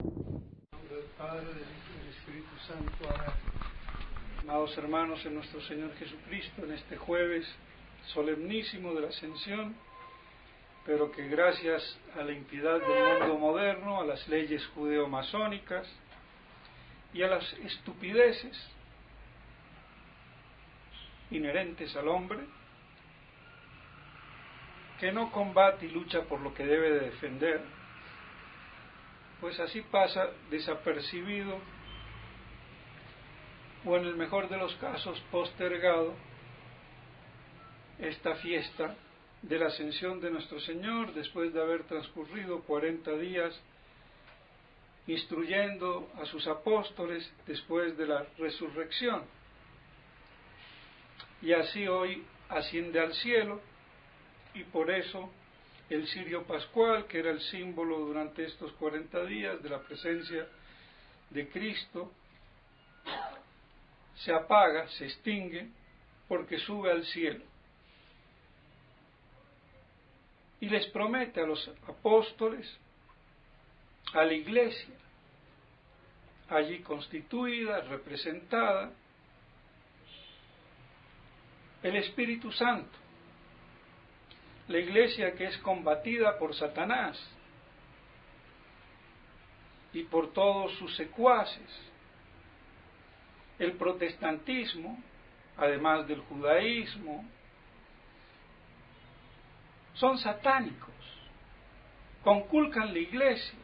Del Padre, del Hijo y del Espíritu Santo. Amén. Amados hermanos en nuestro Señor Jesucristo, en este jueves solemnísimo de la Ascensión, pero que gracias a la impiedad del mundo moderno, a las leyes judeo-masónicas y a las estupideces inherentes al hombre, que no combate y lucha por lo que debe de defender, pues así pasa desapercibido, o en el mejor de los casos postergado, esta fiesta de la Ascensión de nuestro Señor, después de haber transcurrido 40 días instruyendo a sus apóstoles después de la resurrección. Y así hoy asciende al cielo, y por eso el cirio pascual, que era el símbolo durante estos 40 días de la presencia de Cristo, se apaga, se extingue, porque sube al cielo. Y les promete a los apóstoles, a la iglesia, allí constituida, representada, el Espíritu Santo. La iglesia que es combatida por Satanás y por todos sus secuaces. El protestantismo, además del judaísmo, son satánicos, conculcan la iglesia,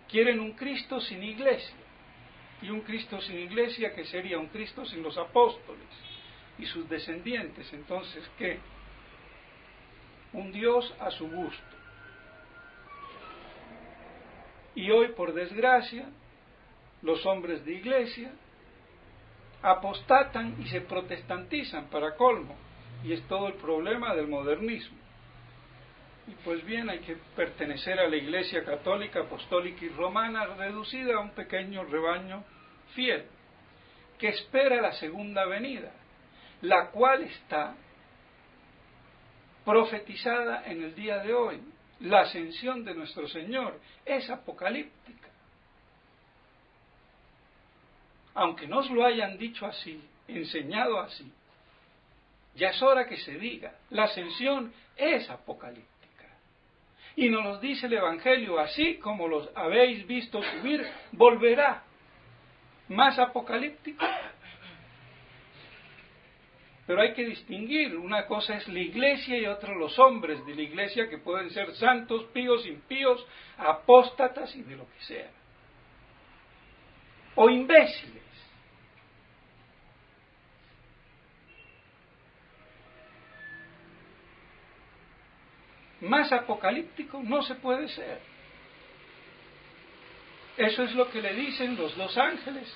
quieren un Cristo sin iglesia, y un Cristo sin iglesia que sería un Cristo sin los apóstoles y sus descendientes. Entonces, ¿qué? Un Dios a su gusto. Y hoy, por desgracia, los hombres de iglesia apostatan y se protestantizan para colmo, y es todo el problema del modernismo. Y pues bien, hay que pertenecer a la Iglesia católica, apostólica y romana, reducida a un pequeño rebaño fiel, que espera la segunda venida, la cual está profetizada en el día de hoy. La ascensión de nuestro Señor es apocalíptica. Aunque nos lo hayan dicho así, enseñado así, ya es hora que se diga, la ascensión es apocalíptica. Y nos lo dice el Evangelio, así como los habéis visto subir, volverá. Más apocalíptico. Pero hay que distinguir, una cosa es la iglesia y otra los hombres de la iglesia, que pueden ser santos, píos, impíos, apóstatas y de lo que sea. O imbéciles. Más apocalíptico no se puede ser. Eso es lo que le dicen los dos ángeles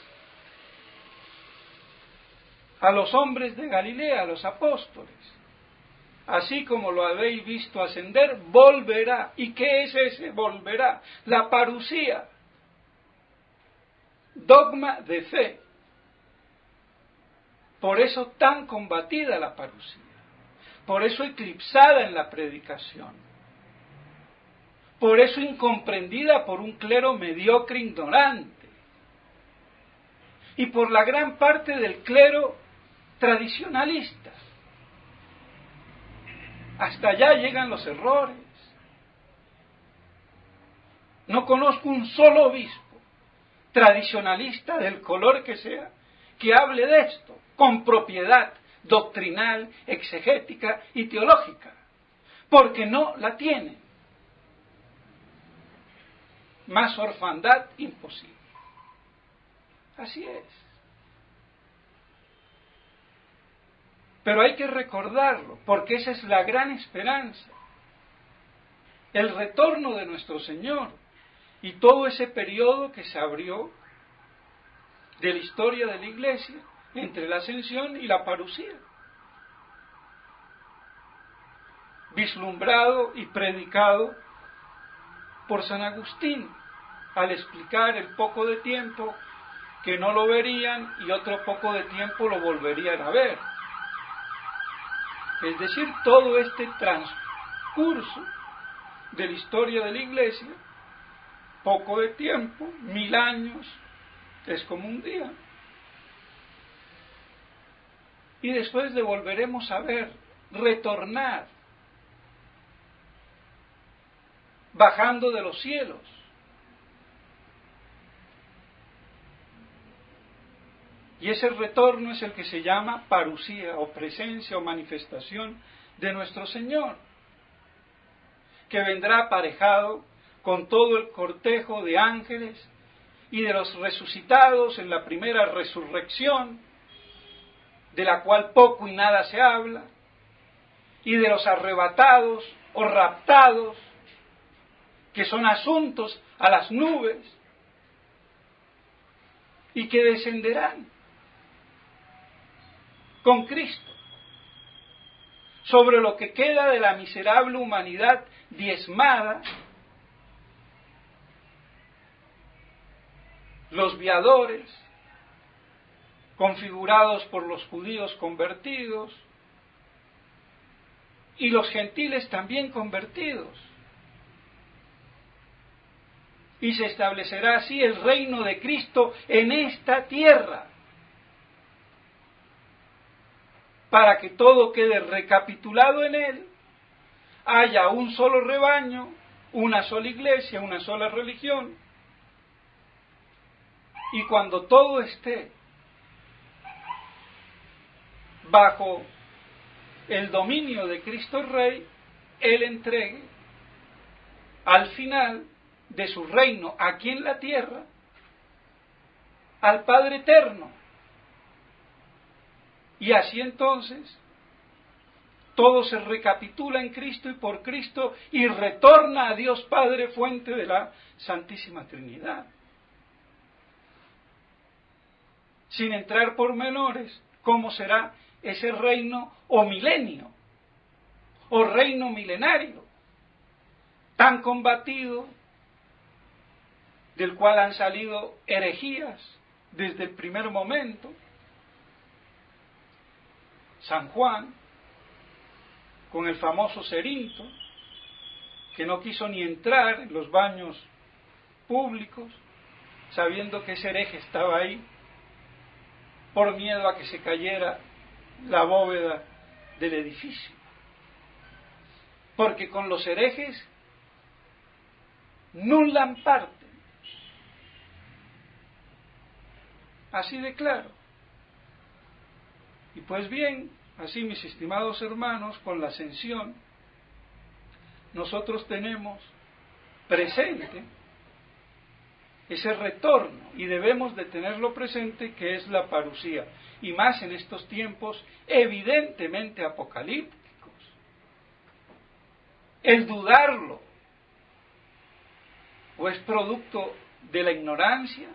a los hombres de Galilea, a los apóstoles. Así como lo habéis visto ascender, volverá. ¿Y qué es ese volverá? La parusía, dogma de fe. Por eso tan combatida la parusía. Por eso eclipsada en la predicación. Por eso incomprendida por un clero mediocre ignorante. Y por la gran parte del clero tradicionalista. Hasta allá llegan los errores. No conozco un solo obispo tradicionalista del color que sea que hable de esto con propiedad doctrinal, exegética y teológica, porque no la tienen. Más orfandad imposible. Así es. Pero hay que recordarlo, porque esa es la gran esperanza. El retorno de nuestro Señor y todo ese periodo que se abrió de la historia de la Iglesia entre la ascensión y la parusía. Vislumbrado y predicado por San Agustín, al explicar el poco de tiempo que no lo verían y otro poco de tiempo lo volverían a ver. Es decir, todo este transcurso de la historia de la Iglesia poco de tiempo, 1000 años, es como un día. Y después le volveremos a ver, retornar, bajando de los cielos. Y ese retorno es el que se llama parusía, o presencia, o manifestación de nuestro Señor, que vendrá aparejado con todo el cortejo de ángeles y de los resucitados en la primera resurrección, de la cual poco y nada se habla, y de los arrebatados o raptados, que son asuntos a las nubes, y que descenderán con Cristo sobre lo que queda de la miserable humanidad diezmada, los viadores, configurados por los judíos convertidos, y los gentiles también convertidos. Y se establecerá así el reino de Cristo en esta tierra, para que todo quede recapitulado en él, haya un solo rebaño, una sola iglesia, una sola religión, y cuando todo esté bajo el dominio de Cristo Rey, Él entregue al final de su reino aquí en la tierra al Padre Eterno. Y así entonces todo se recapitula en Cristo y por Cristo y retorna a Dios Padre, fuente de la Santísima Trinidad. Sin entrar por menores, ¿cómo será ese reino o milenio, o reino milenario, tan combatido, del cual han salido herejías desde el primer momento? San Juan, con el famoso Cerinto, que no quiso ni entrar en los baños públicos, sabiendo que ese hereje estaba ahí, por miedo a que se cayera la bóveda del edificio. Porque con los herejes nullan parte. Así de claro. Y pues bien, así mis estimados hermanos, con la ascensión, nosotros tenemos presente ese retorno, y debemos de tenerlo presente, que es la parusía, y más en estos tiempos evidentemente apocalípticos. El dudarlo, o es producto de la ignorancia,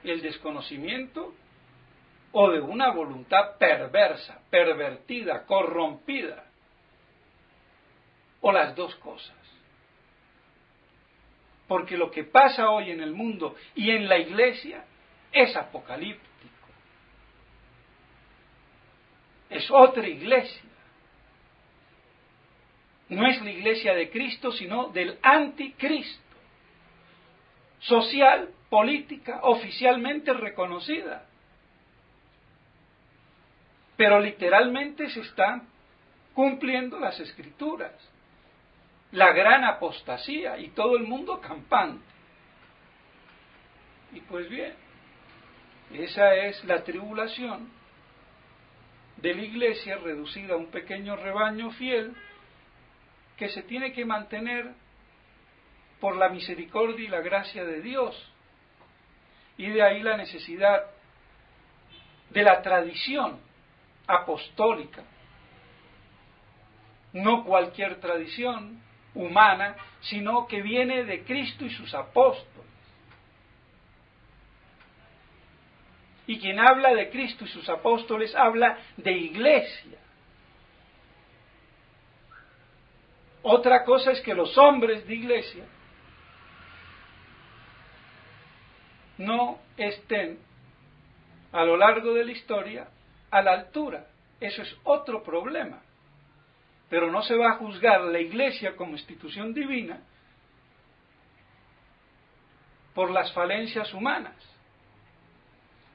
el desconocimiento, o de una voluntad perversa, pervertida, corrompida, o las dos cosas. Porque lo que pasa hoy en el mundo y en la iglesia es apocalíptico. Es otra iglesia. No es la iglesia de Cristo, sino del anticristo. Social, política, oficialmente reconocida. Pero literalmente se están cumpliendo las Escrituras. La gran apostasía y todo el mundo campante. Y pues bien, esa es la tribulación de la iglesia reducida a un pequeño rebaño fiel que se tiene que mantener por la misericordia y la gracia de Dios. Y de ahí la necesidad de la tradición apostólica, no cualquier tradición humana, sino que viene de Cristo y sus apóstoles. Y quien habla de Cristo y sus apóstoles habla de iglesia. Otra cosa es que los hombres de iglesia no estén a lo largo de la historia a la altura. Eso es otro problema. Pero no se va a juzgar la iglesia como institución divina por las falencias humanas,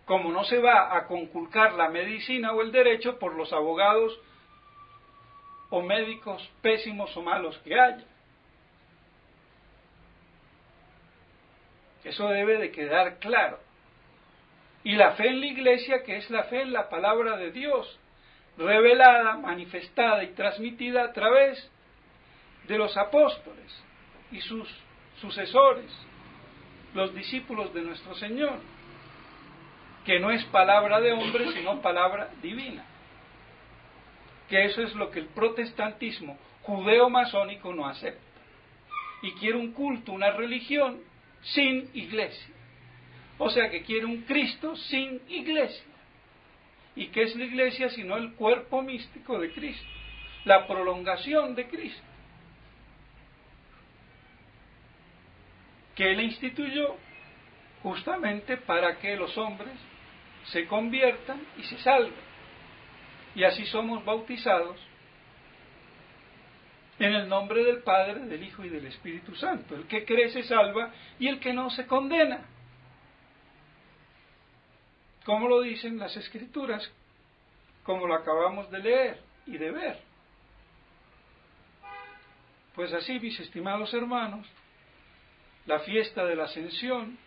como no se va a conculcar la medicina o el derecho por los abogados o médicos pésimos o malos que haya. Eso debe de quedar claro. Y la fe en la Iglesia, que es la fe en la palabra de Dios, revelada, manifestada y transmitida a través de los apóstoles y sus sucesores, los discípulos de nuestro Señor, que no es palabra de hombre, sino palabra divina. Que eso es lo que el protestantismo judeo-masónico no acepta. Y quiere un culto, una religión sin iglesia. O sea que quiere un Cristo sin iglesia. ¿Y qué es la iglesia sino el cuerpo místico de Cristo? La prolongación de Cristo, que Él instituyó justamente para que los hombres se conviertan y se salven. Y así somos bautizados en el nombre del Padre, del Hijo y del Espíritu Santo. El que cree se salva y el que no se condena, como lo dicen las Escrituras, como lo acabamos de leer y de ver. Pues así, mis estimados hermanos, la fiesta de la Ascensión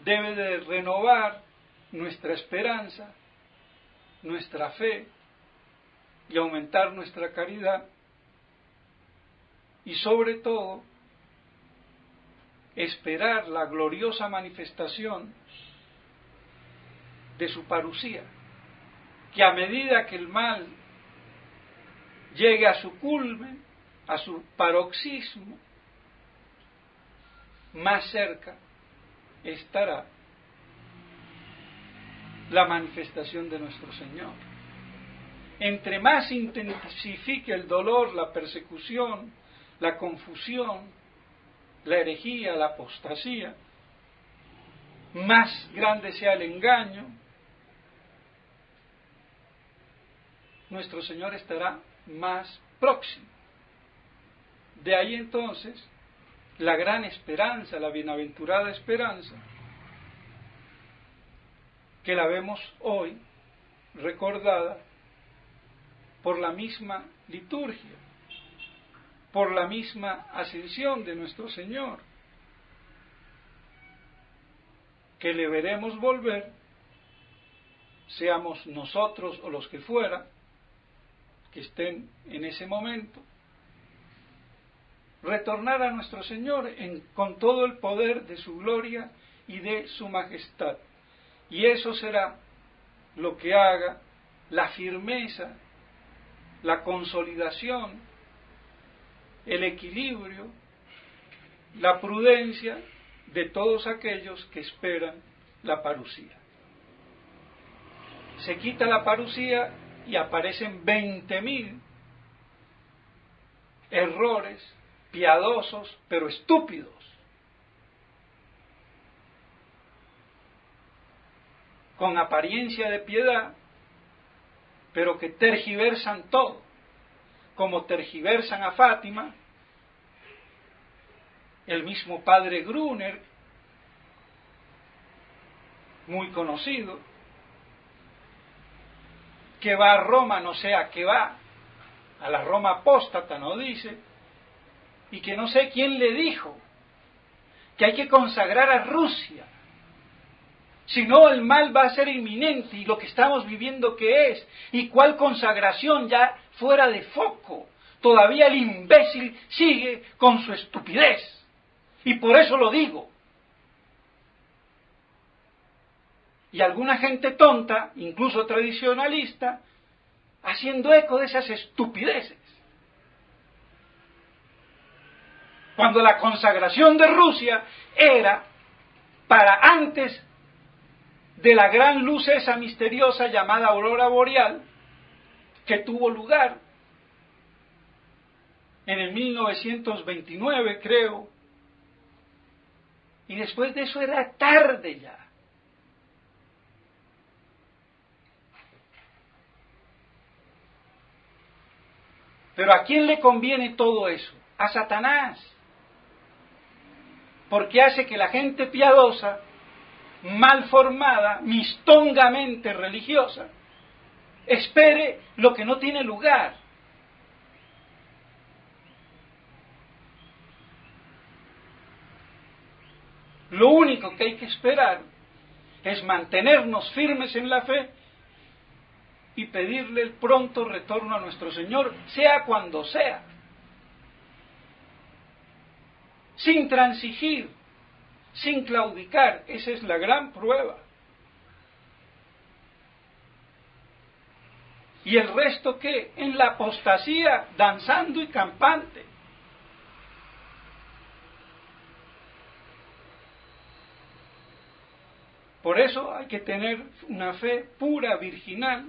debe de renovar nuestra esperanza, nuestra fe y aumentar nuestra caridad, y sobre todo esperar la gloriosa manifestación de su parusía, que a medida que el mal llegue a su culmen, a su paroxismo, más cerca estará la manifestación de nuestro Señor. Entre más se intensifique el dolor, la persecución, la confusión, la herejía, la apostasía, más grande sea el engaño, nuestro Señor estará más próximo. De ahí entonces la gran esperanza, la bienaventurada esperanza, que la vemos hoy recordada por la misma liturgia, por la misma ascensión de nuestro Señor, que le veremos volver, seamos nosotros o los que fuera, que estén en ese momento, retornar a nuestro Señor con todo el poder de su gloria y de su majestad. Y eso será lo que haga la firmeza, la consolidación, el equilibrio, la prudencia de todos aquellos que esperan la parusía. Se quita la parusía y aparecen 20.000 errores piadosos, pero estúpidos, con apariencia de piedad, pero que tergiversan todo, como tergiversan a Fátima, el mismo padre Gruner, muy conocido, que va a Roma, no sé a qué va, a la Roma apóstata, no dice, y que no sé quién le dijo que hay que consagrar a Rusia, si no el mal va a ser inminente, y lo que estamos viviendo que es, y cuál consagración ya fuera de foco. Todavía el imbécil sigue con su estupidez, y por eso lo digo. Y alguna gente tonta, incluso tradicionalista, haciendo eco de esas estupideces. Cuando la consagración de Rusia era para antes de la gran luz esa misteriosa llamada aurora boreal, que tuvo lugar en el 1929, creo, y después de eso era tarde ya. Pero ¿a quién le conviene todo eso? A Satanás. porque hace que la gente piadosa, mal formada, mistongamente religiosa, espere lo que no tiene lugar. Lo único que hay que esperar es mantenernos firmes en la fe y pedirle el pronto retorno a nuestro Señor, sea cuando sea, sin transigir, sin claudicar. Esa es la gran prueba. ¿Y el resto qué? En la apostasía, danzando y campante. Por eso hay que tener una fe pura, virginal,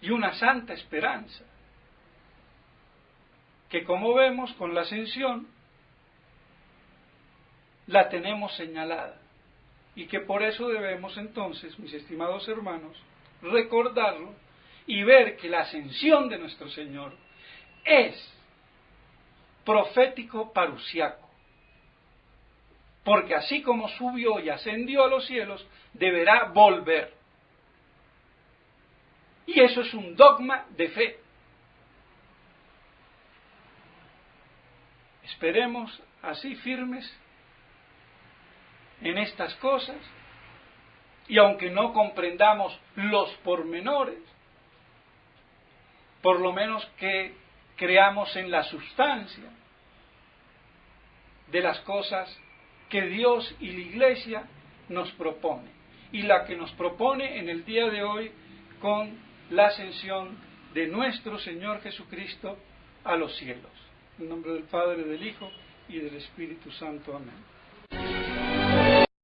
y una santa esperanza, que como vemos con la ascensión, la tenemos señalada, y que por eso debemos entonces, mis estimados hermanos, recordarlo y ver que la ascensión de nuestro Señor es profético parusiaco, porque así como subió y ascendió a los cielos, deberá volver. Y eso es un dogma de fe. Esperemos así firmes en estas cosas, y aunque no comprendamos los pormenores, por lo menos que creamos en la sustancia de las cosas que Dios y la Iglesia nos propone, y la que nos propone en el día de hoy con la ascensión de nuestro Señor Jesucristo a los cielos. En nombre del Padre, del Hijo y del Espíritu Santo. Amén.